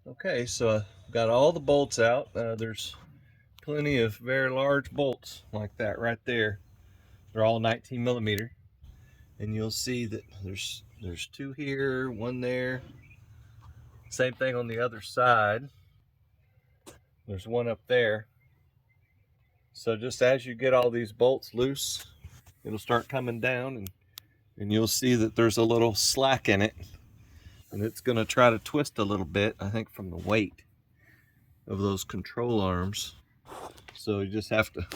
Okay, so I've got all the bolts out. There's plenty of very large bolts like that right there. They're all 19 millimeter, and you'll see that there's two here, one there. Same thing on the other side. There's one up there. So just as you get all these bolts loose, it'll start coming down, and you'll see that there's a little slack in it, and it's going to try to twist a little bit, I think, from the weight of those control arms. So you just have to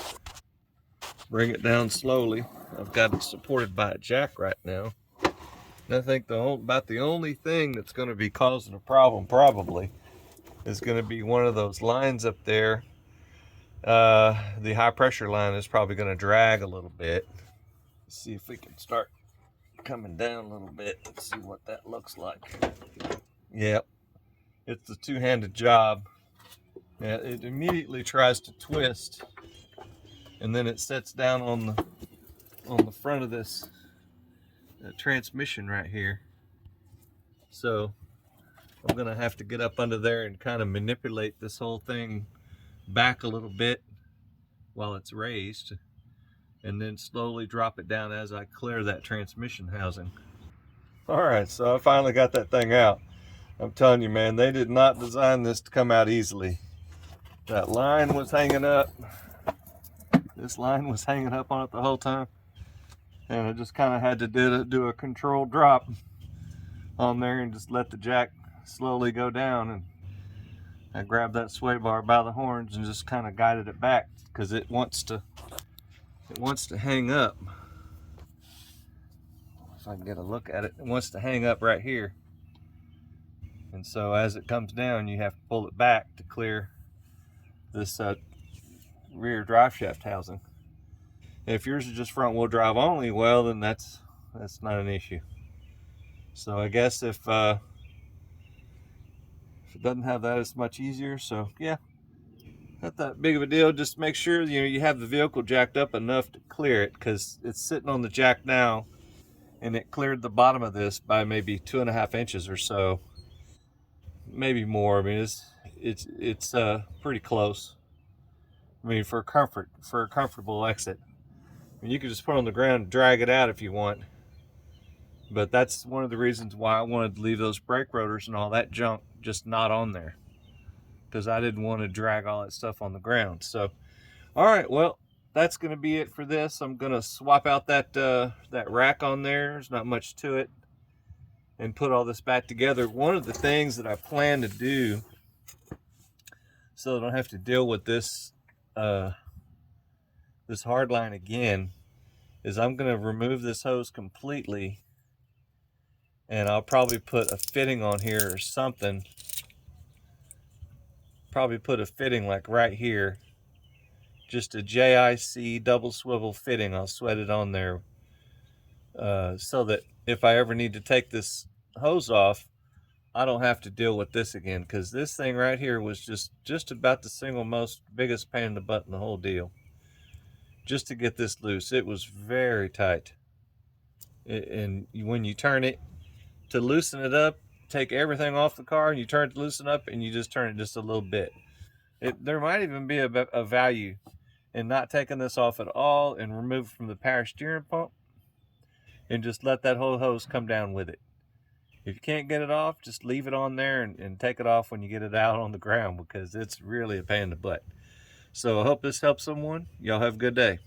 bring it down slowly. I've got it supported by a jack right now. And I think about the only thing that's going to be causing a problem probably is going to be one of those lines up there. The high pressure line is probably going to drag a little bit. Let's see if we can start coming down a little bit. Let's see what that looks like. Yep, it's a two-handed job. Yeah, it immediately tries to twist, and then it sets down on the front of this transmission right here. So I'm gonna have to get up under there and kind of manipulate this whole thing back a little bit while it's raised, and then slowly drop it down as I clear that transmission housing. All right, so I finally got that thing out. I'm telling you, man, they did not design this to come out easily. That line was hanging up. This line was hanging up on it the whole time. And I just kind of had to do a controlled drop on there and just let the jack slowly go down. And I grabbed that sway bar by the horns and just kind of guided it back because it wants to hang up. If I can get a look at it, it wants to hang up right here. And so as it comes down, you have to pull it back to clear this rear drive shaft housing. If yours is just front wheel drive only, well, then that's not an issue. So I guess if it doesn't have that, it's much easier. So yeah, not that big of a deal. Just make sure you have the vehicle jacked up enough to clear it, because it's sitting on the jack now, and it cleared the bottom of this by maybe 2.5 inches or so, maybe more. I mean, it's pretty close. I mean, for a comfortable exit. I mean, you can just put it on the ground and drag it out if you want. But that's one of the reasons why I wanted to leave those brake rotors and all that junk just not on there, because I didn't want to drag all that stuff on the ground. So, all right, well, that's going to be it for this. I'm going to swap out that rack on there. There's not much to it, and put all this back together. One of the things that I plan to do, so I don't have to deal with this this hard line again, is I'm going to remove this hose completely, and I'll probably put a fitting on here or something. Probably put a fitting like right here, just a JIC double swivel fitting. I'll sweat it on there so that if I ever need to take this hose off, I don't have to deal with this again, because this thing right here was just about the single most biggest pain in the butt in the whole deal. Just to get this loose, it was very tight. And when you turn it to loosen it up, take everything off the car and you turn it to loosen up, and you just turn it just a little bit. There might even be a value in not taking this off at all and remove it from the power steering pump and just let that whole hose come down with it. If you can't get it off, just leave it on there and take it off when you get it out on the ground, because it's really a pain in the butt. So I hope this helps someone. Y'all have a good day.